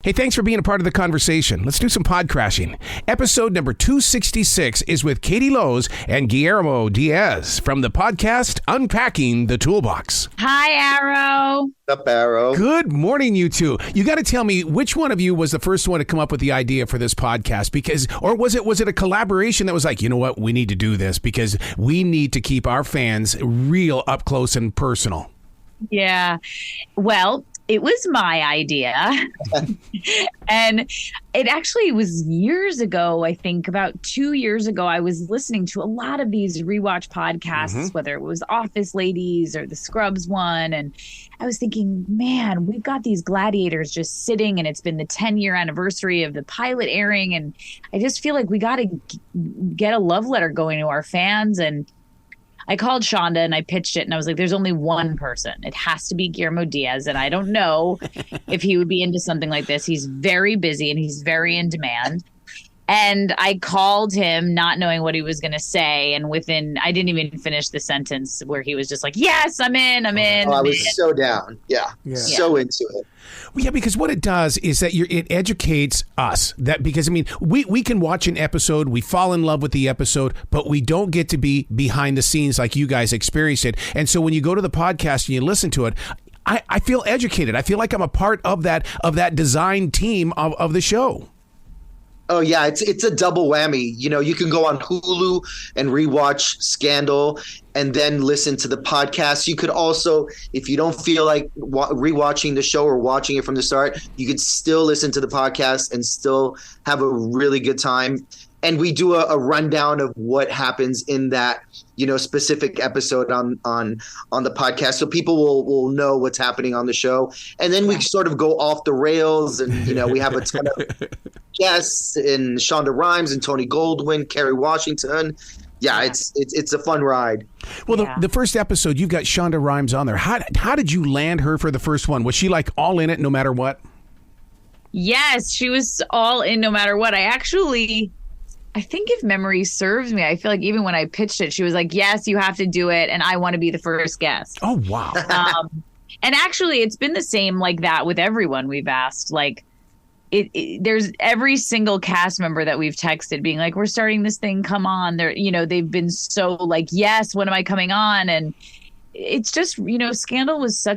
Hey, thanks for being a part of the conversation. Let's do some pod crashing. Episode number 266 is with Katie Lowe's and Guillermo Diaz from the podcast Unpacking The Toolbox. Hi, Arrow. What's up, Arrow? Good morning, you two. You got to tell me which one of you was the first one to come up with the idea for this podcast, or was it a collaboration that was like, you know what, we need to do this because we need to keep our fans real up close and personal. Yeah. Well, it was my idea. And it actually was years ago, I think about 2 years ago, I was listening to a lot of these rewatch podcasts, whether it was Office Ladies or the Scrubs one. And I was thinking, man, we've got these gladiators just sitting and it's been the 10-year anniversary of the pilot airing. And I just feel like we got to get a love letter going to our fans. And I called Shonda and I pitched it and I was like, there's only one person. It has to be Guillermo Diaz. And I don't know if he would be into something like this. He's very busy and he's very in demand. And I called him not knowing what he was going to say. And I didn't even finish the sentence where he was just like, yes, I'm in. Oh, I was so down. Yeah. So into it. Well, yeah, because what it does is that it educates us because we can watch an episode, we fall in love with the episode, but we don't get to be behind the scenes like you guys experienced it. And so when you go to the podcast and you listen to it, I feel educated. I feel like I'm a part of that design team of the show. Oh, yeah, it's a double whammy. You know, you can go on Hulu and rewatch Scandal and then listen to the podcast. You could also, if you don't feel like rewatching the show or watching it from the start, you could still listen to the podcast and still have a really good time. And we do a rundown of what happens in that, specific episode on the podcast. So people will know what's happening on the show. And then we sort of go off the rails and, we have a ton of guests and Shonda Rhimes and Tony Goldwyn, Kerry Washington. Yeah, it's a fun ride. Well, the first episode, you've got Shonda Rhimes on there. How did you land her for the first one? Was she like all in it no matter what? Yes, she was all in no matter what. I think if memory serves me, I feel like even when I pitched it, she was like, yes, you have to do it. And I want to be the first guest. Oh, wow. And actually, it's been the same like that with everyone we've asked. Like there's every single cast member that we've texted being like, we're starting this thing. Come on. They've been so like, yes, when am I coming on? And it's just, Scandal was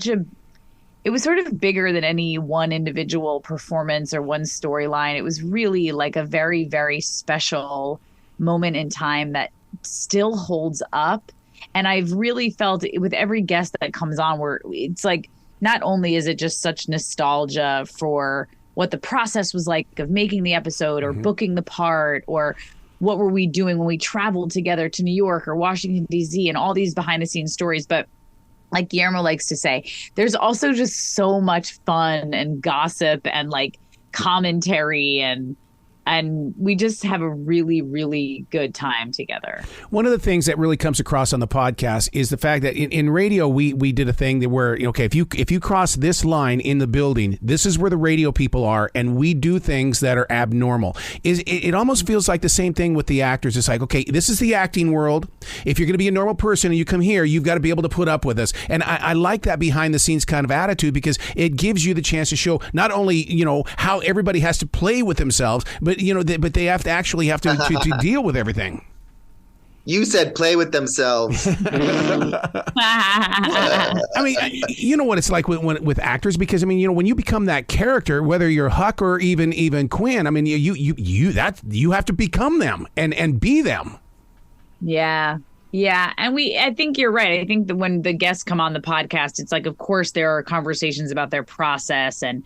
it was sort of bigger than any one individual performance or one storyline. It was really like a very, very special moment in time that still holds up. And I've really felt with every guest that comes on where it's like, not only is it just such nostalgia for what the process was like of making the episode or booking the part or what were we doing when we traveled together to New York or Washington, D.C. and all these behind the scenes stories. But like Guillermo likes to say, there's also just so much fun and gossip and like commentary and we just have a really, really good time together. One of the things that really comes across on the podcast is the fact that in radio, we did a thing that where, okay, if you cross this line in the building, this is where the radio people are, and we do things that are abnormal. It almost feels like the same thing with the actors. It's like, okay, this is the acting world. If you're going to be a normal person and you come here, you've got to be able to put up with us. And I like that behind the scenes kind of attitude because it gives you the chance to show not only, how everybody has to play with themselves, but they have to deal with everything. You said play with themselves. I mean, you know what it's like with actors because when you become that character, whether you're Huck or even Quinn, you have to become them and be them. Yeah. Yeah. And I think you're right. I think that when the guests come on the podcast, it's like, of course, there are conversations about their process and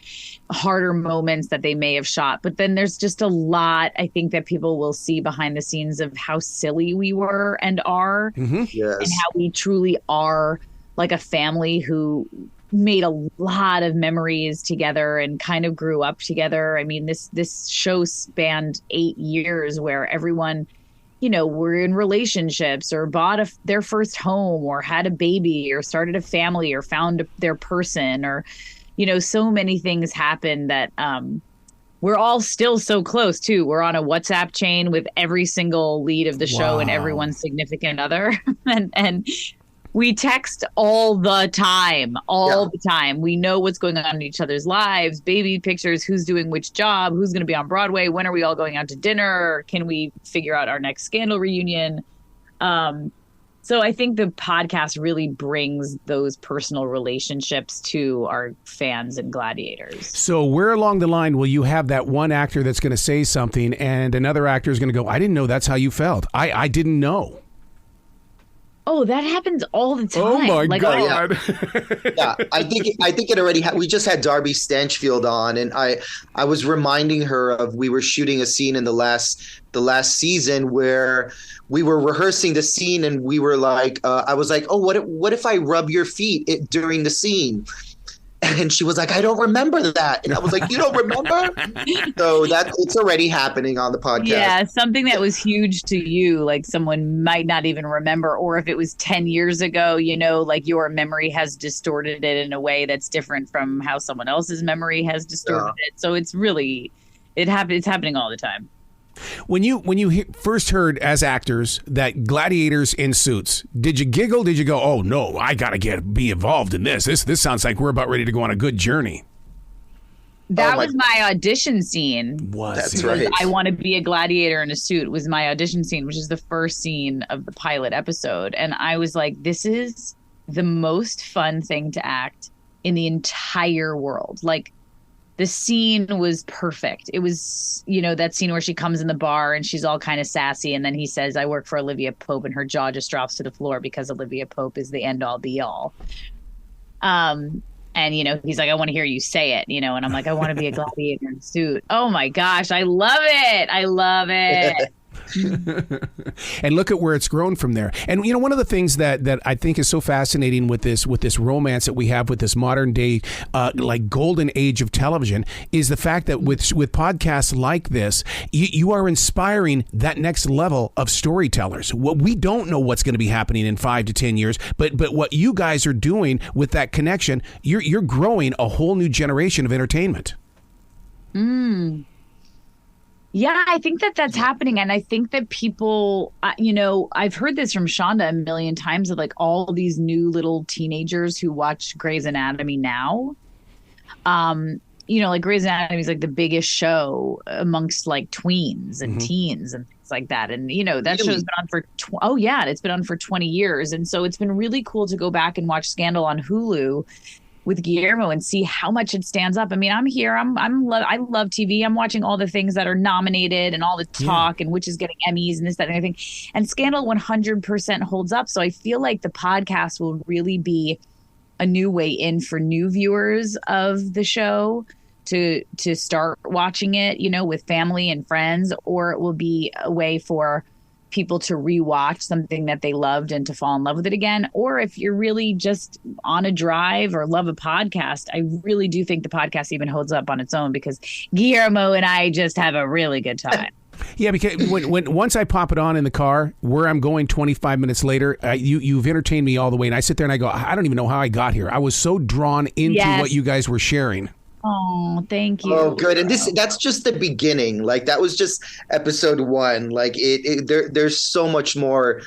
harder moments that they may have shot. But then there's just a lot, I think, that people will see behind the scenes of how silly we were and are and how we truly are like a family who made a lot of memories together and kind of grew up together. I mean, this show spanned 8 years where everyone were in relationships or bought their first home or had a baby or started a family or found their person or, so many things happened that we're all still so close, too. We're on a WhatsApp chain with every single lead of the show and everyone's significant other. and we text all the time, the time. We know what's going on in each other's lives, baby pictures, who's doing which job, who's going to be on Broadway, when are we all going out to dinner, can we figure out our next Scandal reunion? So I think the podcast really brings those personal relationships to our fans and gladiators. So where along the line will you have that one actor that's going to say something and another actor is going to go, I didn't know that's how you felt. I didn't know. Oh, that happens all the time. Oh my God! Yeah, I think it already. We just had Darby Stanchfield on, and I was reminding her of we were shooting a scene in the last season where we were rehearsing the scene, and we were like, I was like, oh, what if I rub your feet during the scene? And she was like, I don't remember that. And I was like, you don't remember? So it's already happening on the podcast. Yeah, something that was huge to you, like someone might not even remember, or if it was 10 years ago, like your memory has distorted it in a way that's different from how someone else's memory has distorted it. So it's really, it's happening all the time. When you first heard as actors that gladiators in suits, did you giggle? Did you go, oh no, I gotta be involved in this? This sounds like we're about ready to go on a good journey. That was my audition scene. That's right. I want to be a gladiator in a suit was my audition scene, which is the first scene of the pilot episode. And I was like, this is the most fun thing to act in the entire world. Like, the scene was perfect. It was, that scene where she comes in the bar and she's all kind of sassy. And then he says, I work for Olivia Pope, and her jaw just drops to the floor because Olivia Pope is the end all be all. And, he's like, I want to hear you say it, and I'm like, I want to be a gladiator in a suit. Oh my gosh. I love it. I love it. And look at where it's grown from there. And one of the things that I think is so fascinating with this romance that we have with this modern day like golden age of television is the fact that with podcasts like this, you are inspiring that next level of storytellers. What we don't know what's going to be happening in 5 to 10 years, but what you guys are doing with that connection, you're growing a whole new generation of entertainment. Yeah, I think that's happening. And I think that people, I've heard this from Shonda a million times of like all these new little teenagers who watch Grey's Anatomy now. Like Grey's Anatomy is like the biggest show amongst like tweens and teens and things like that. And, that show's been on for, it's been on for 20 years. And so it's been really cool to go back and watch Scandal on Hulu with Guillermo and see how much it stands up. I mean, I'm here. I love TV. I'm watching all the things that are nominated and all the talk and which is getting Emmys and this, that, and everything. And Scandal 100% holds up. So I feel like the podcast will really be a new way in for new viewers of the show to start watching it, with family and friends, or it will be a way for people to rewatch something that they loved and to fall in love with it again. Or if you're really just on a drive or love a podcast, I really do think the podcast even holds up on its own because Guillermo and I just have a really good time. Yeah, because when once I pop it on in the car, where I'm going 25 minutes later, you've entertained me all the way. And I sit there and I go, I don't even know how I got here. I was so drawn into what you guys were sharing. Oh, thank you. Oh, good. And that's just the beginning. Like that was just episode 1. Like there's so much more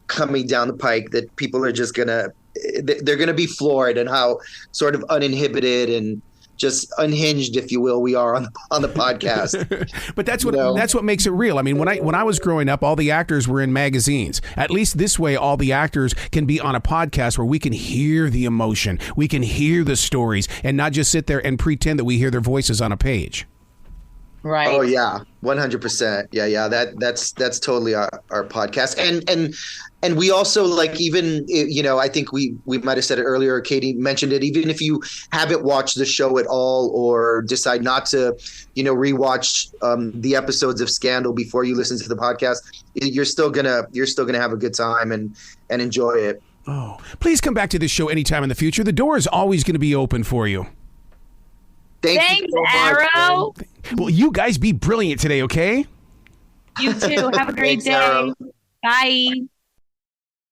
coming down the pike that people are just they're gonna be floored and how sort of uninhibited and just unhinged, if you will, we are on the podcast. But that's what makes it real. I mean, when I was growing up, all the actors were in magazines. At least this way, all the actors can be on a podcast where we can hear the emotion, we can hear the stories, and not just sit there and pretend that we hear their voices on a page. Right. Oh yeah, 100%. Yeah. That's totally our podcast, and we also like even I think we might have said it earlier. Katie mentioned it. Even if you haven't watched the show at all or decide not to, rewatch the episodes of Scandal before you listen to the podcast, you're still gonna have a good time and enjoy it. Oh, please come back to this show anytime in the future. The door is always going to be open for you. Thanks, so Arrow. Well, you guys be brilliant today, okay? You too. Have a great day. Arrow. Bye.